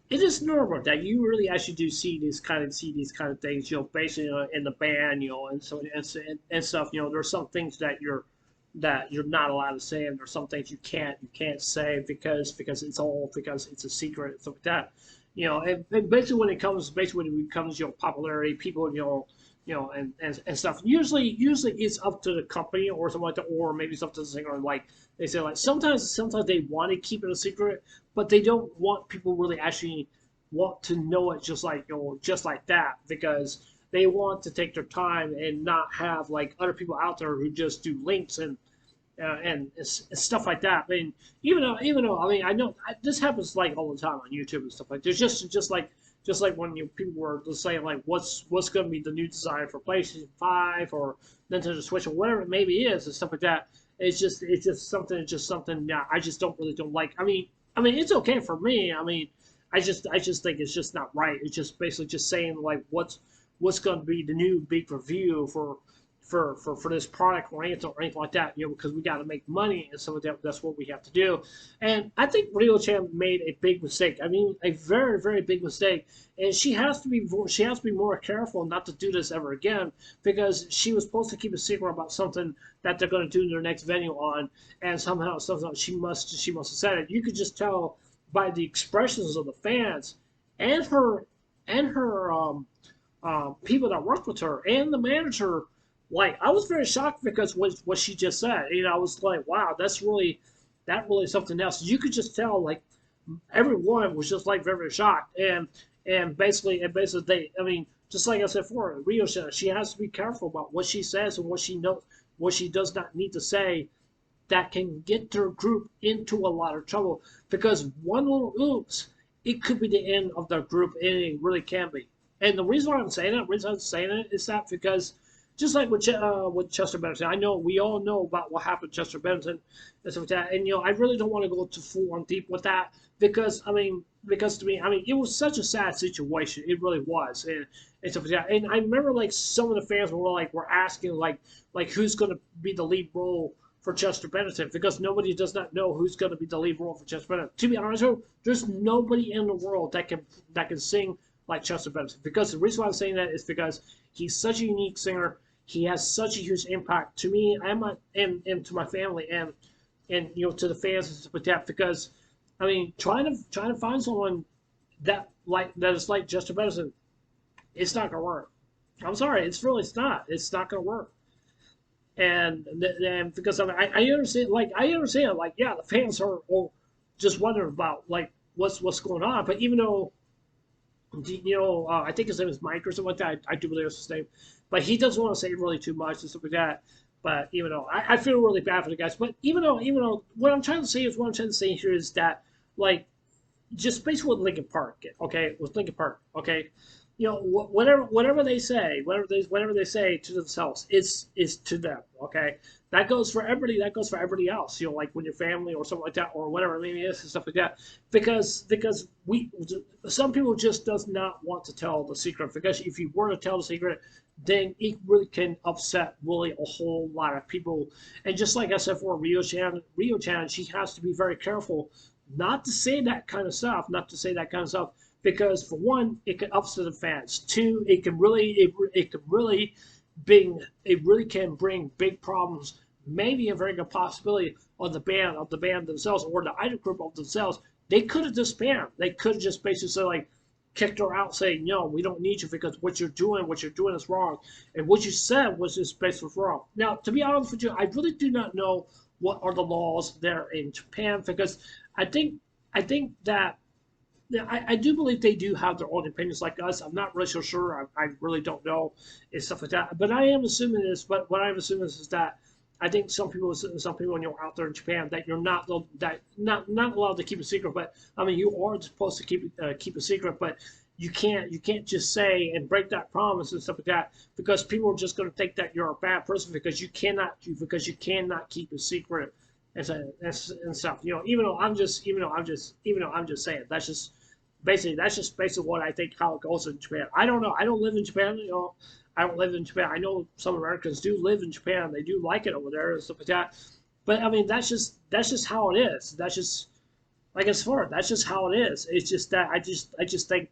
it is normal that you really actually do see these kind of things, basically in the band, and so and stuff. There's some things that you're not allowed to say, and there's some things you can't say because it's a secret and stuff like that. And basically when it comes popularity, people and stuff. Usually it's up to the company or something like that, or maybe it's up to the singer. Like they say, like sometimes they want to keep it a secret, but they don't want people really actually want to know it just like that because they want to take their time and not have like other people out there who just do links and stuff like that. I mean, even though I mean I know this happens like all the time on YouTube and stuff like. There's just like when people were just saying like what's going to be the new design for PlayStation 5 or Nintendo Switch or whatever it maybe is and stuff like that. It's just something that I just don't like. I mean it's okay for me. I mean I just think it's just not right. It's just basically just saying like what's going to be the new big review for this product or anything like that, because we got to make money and some of that's what we have to do. And I think Rio Chan made a big mistake. I mean, a very, very big mistake. And she has to be more careful not to do this ever again because she was supposed to keep a secret about something that they're going to do in their next venue on, and somehow she must have said it. You could just tell by the expressions of the fans and her people that worked with her and the manager. Like I was very shocked because what she just said. I was like, wow, that really something else. You could just tell like everyone was just like very, very shocked and basically I mean, just like I said before, Rio said she has to be careful about what she says and what she does not need to say that can get their group into a lot of trouble because one little oops, it could be the end of their group, and it really can be. And the reason why I'm saying it, is that because just like with Chester Bennington, I know we all know about what happened to Chester Bennington and stuff like that, and I really don't want to go too full on deep with that because to me, I mean, it was such a sad situation, it really was, and stuff like that. And I remember like some of the fans were asking like who's going to be the lead role for Chester Bennington because nobody does not know who's going to be the lead role for Chester Bennington. To be honest with you, there's nobody in the world that can sing like Chester Bennington. Because the reason why I'm saying that is because he's such a unique singer. He has such a huge impact to me and to my family and to the fans and stuff like that. Because I mean, trying to find someone that is like Chester Bennington, it's not gonna work. I'm sorry, it's not. It's not gonna work. And because I mean, I understand like yeah, the fans are just wondering about like what's going on. But even though I think his name is Mike or something like that. I do believe it's his name, but he doesn't want to say really too much and stuff like that. But even though I feel really bad for the guys, but even though what I'm trying to say here is that like just basically with Lincoln Park, okay, with Lincoln Park, okay, whatever they say to themselves is to them, okay. That goes for everybody. That goes for everybody else. Like when your family or something like that, or whatever maybe it is and stuff like that. Because some people just does not want to tell the secret. Because if you were to tell the secret, then it really can upset really a whole lot of people. And just like I said for Rio Chan, she has to be very careful not to say that kind of stuff, because for one, it can upset the fans. Two, it really can bring big problems, maybe a very good possibility of the band themselves or the idol group of themselves. They could have disbanded. They could have just basically said like kicked her out, saying no, we don't need you because what you're doing is wrong, and what you said was just basically wrong. Now, to be honest with you, I really do not know what are the laws there in Japan because I think I think that yeah, I do believe they do have their own opinions like us. I'm not really so sure. I really don't know and stuff like that. But I am assuming this. But what I'm assuming is that I think some people when you're out there in Japan that you're not allowed to keep a secret. But I mean, you are supposed to keep a secret. But you can't just say and break that promise and stuff like that because people are just going to think that you're a bad person because you cannot keep a secret and stuff. Even though I'm just saying that's just basically what I think how it goes in Japan. I don't know. I don't live in Japan. I don't live in Japan. I know some Americans do live in Japan. They do like it over there and stuff like that. But I mean, that's just how it is. like it's for that's just how it is. It's just that I just think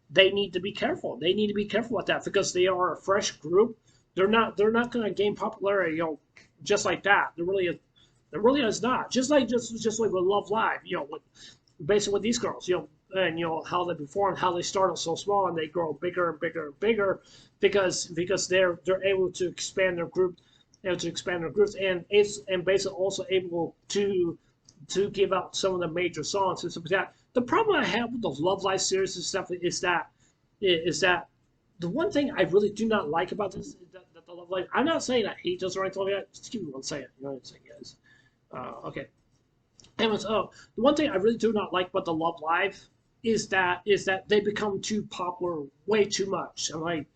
they need to be careful. They need to be careful with that because they are a fresh group. They're not going to gain popularity, just like that. There really is not. Just like with Love Live, basically with these girls, and how they perform, how they start so small and they grow bigger and bigger and bigger because they're able to expand their group, to expand their groups, and basically also able to give out some of the major songs and stuff like that. The problem I have with the Love Live series and stuff is that the one thing I really do not like about this is that the Love Live. I'm not saying I hate this or anything like that. Just give me one second. You know what I'm saying, guys? Okay. Anyways, the one thing I really do not like about the Love Live is that they become too popular way too much. I'm like,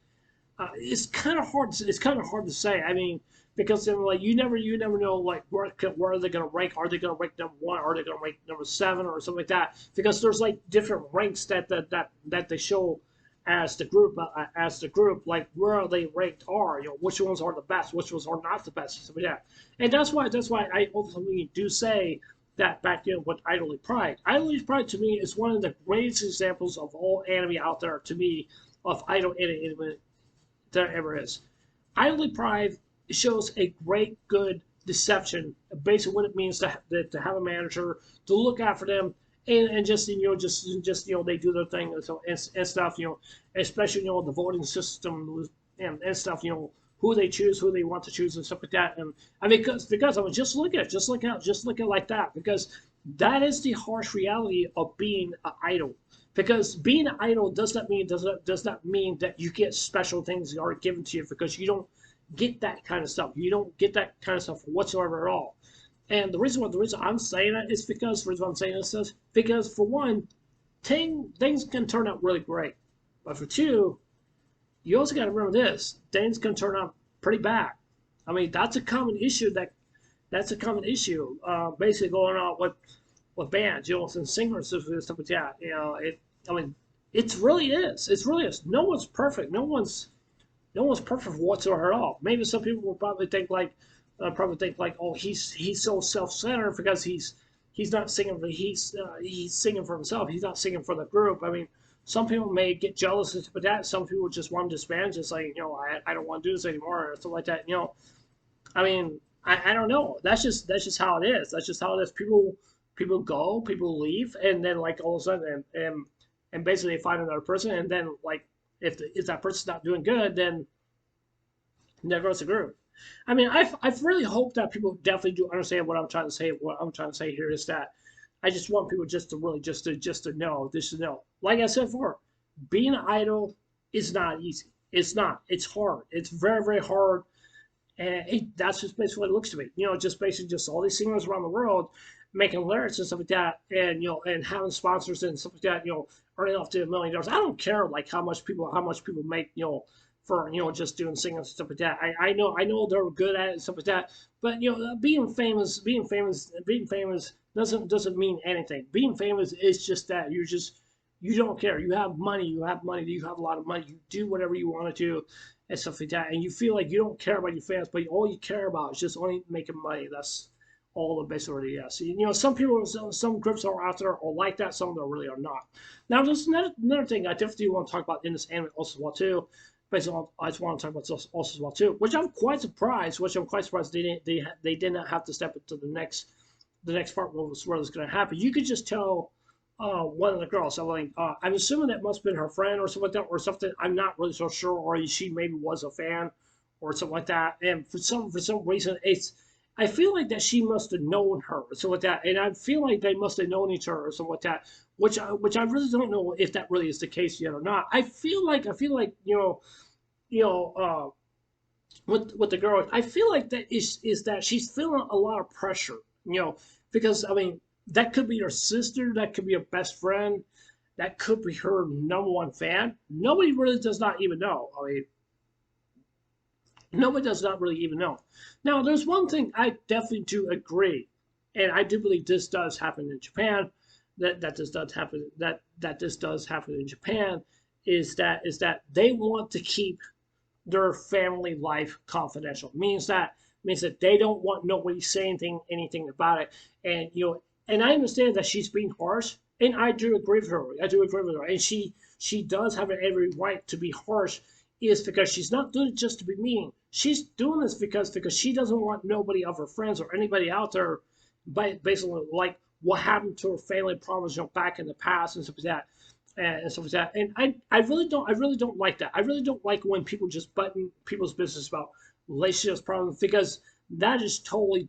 it's kind of hard. It's kind of hard to say. I mean, because then like you never know like where are they gonna rank? Are they gonna rank number one? Are they gonna rank number seven or something like that? Because there's like different ranks that they show as the group, like where they ranked are, which ones are the best, which ones are not the best, something like that. And that's why I ultimately do say that back in with Idly Pride. Idly Pride to me is one of the greatest examples of all anime out there to me of idol anime there ever is. Idly Pride shows a great, good deception, basically what it means to have a manager, to look after them, and just they do their thing and stuff, especially the voting system and stuff, who they choose, who they want to choose, and stuff like that. And I mean, because I mean, just look at it like that, because that is the harsh reality of being an idol. Because being an idol does not mean that you get special things that are given to you, because you don't get that kind of stuff. You don't get that kind of stuff whatsoever at all. And the reason I'm saying that is because the reason I'm saying this is because for one, things can turn out really great, but for two, you also got to remember this: things can turn out pretty bad. I mean, that's a common issue. That's a common issue. Basically going on with bands, and singers and stuff like that. I mean, it really is. It really is. No one's perfect. No one's perfect whatsoever at all. Maybe some people will probably think like, oh, he's so self-centered because he's not singing for he's singing for himself. He's not singing for the group. I mean, some people may get jealous of that. Some people just want to disband, just like I don't want to do this anymore or something like that. I mean, I don't know. That's just how it is. That's just how it is. People go, people leave, and then like all of a sudden and basically they find another person, and then like if that person's not doing good, then there goes the group. I mean, I've really hoped that people definitely do understand what I'm trying to say. What I'm trying to say here is that I just want people just to really just to know this to know. Like I said before, being an idol is not easy. It's not. It's hard. It's very very hard, and that's just basically what it looks to me. Just basically just all these singers around the world making lyrics and stuff like that, and having sponsors and stuff like that. Earning up to $1 million. I don't care like how much people make. For just doing singing and stuff like that. I know they're good at it and stuff like that. But being famous doesn't mean anything. Being famous is just that you don't care. You have money. You have a lot of money. You do whatever you want to do and stuff like that. And you feel like you don't care about your fans, but all you care about is just only making money. That's all the basically yes. Some people, some groups are out there are like that. Some of them really are not. Now, there's another thing I definitely want to talk about in this anime also as well too. Basically, I just want to talk about this also as well too, which I'm quite surprised. They did not have to step into the next part where it's going to happen. You could just tell one of the girls. I'm assuming that must have been her friend or something like that, or something. I'm not really so sure, or she maybe was a fan or something like that. And for some reason, I feel like that she must have known her or something like that, and I feel like they must have known each other or something like that. Which I really don't know if that really is the case yet or not. I feel like with the girl, I feel like that is that she's feeling a lot of pressure, because I mean that could be her sister, that could be her best friend, that could be her number one fan. Nobody really does not even know. I mean, nobody does not really even know. Now, there's one thing I definitely do agree, and I do believe this does happen in Japan. That this does happen. That this does happen in Japan is that they want to keep their family life confidential. Means that they don't want nobody saying anything about it. And and I understand that she's being harsh, and I do agree with her. I do agree with her, and she does have every right to be harsh, is because she's not doing it just to be mean. She's doing this because she doesn't want nobody of her friends or anybody out there, basically like what happened to her family problems, back in the past and stuff like that. And stuff like that. And I really don't like that. I really don't like when people just button people's business about relationships problems, because that is totally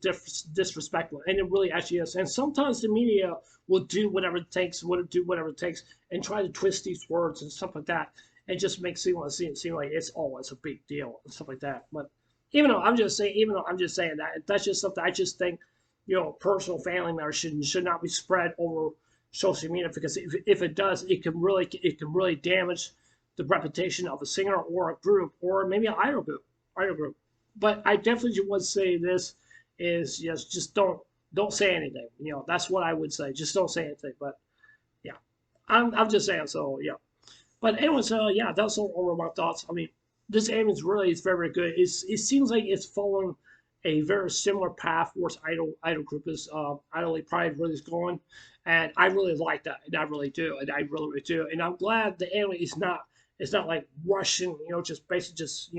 disrespectful, and it really actually is. And sometimes the media will do whatever it takes, and try to twist these words and stuff like that, and just make seem like it's always a big deal and stuff like that. But even though I'm just saying that, that's just something I just think, personal family matters should not be spread over social media, because if it does, it can really damage the reputation of a singer or a group, or maybe an idol group. But I definitely would say this is, yes, just don't say anything. That's what I would say. Just don't say anything. But yeah, I'm just saying. So yeah. But anyways, yeah, that's all of my thoughts. I mean, this game is very good. It seems like it's following a very similar path towards Idol Group is Idol Pride really is going, and I really like that, and I really do, and I really do, and I'm glad the anime is not, it's not like Russian, just basically just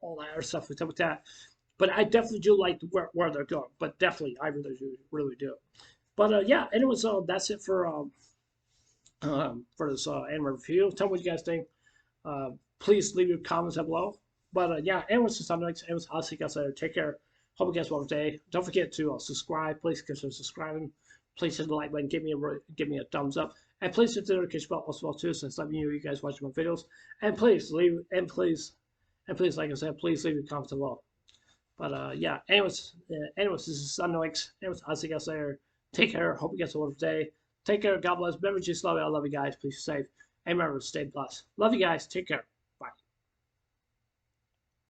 all that other stuff and stuff like that. But I definitely do like where they're going. But definitely, I really do. But yeah, anyways, that's it for this anime review. Tell me what you guys think. Please leave your comments down below. But yeah, anyways, to something next. Anyways, I'll see you guys later. Take care. Hope you guys have a day. Don't forget to subscribe. Please consider subscribing. Please hit the like button. Give me a thumbs up. And please hit the notification bell as well too, since let me know you guys watching my videos. And please, like I said, please leave your comments below. But yeah, anyways, this is Sunnoix. Anyways, I'll see you guys later. Take care. Hope you guys have a wonderful day. Take care. God bless. Remember, just love you. I love you guys. Please stay safe. And remember, stay blessed. Love you guys. Take care.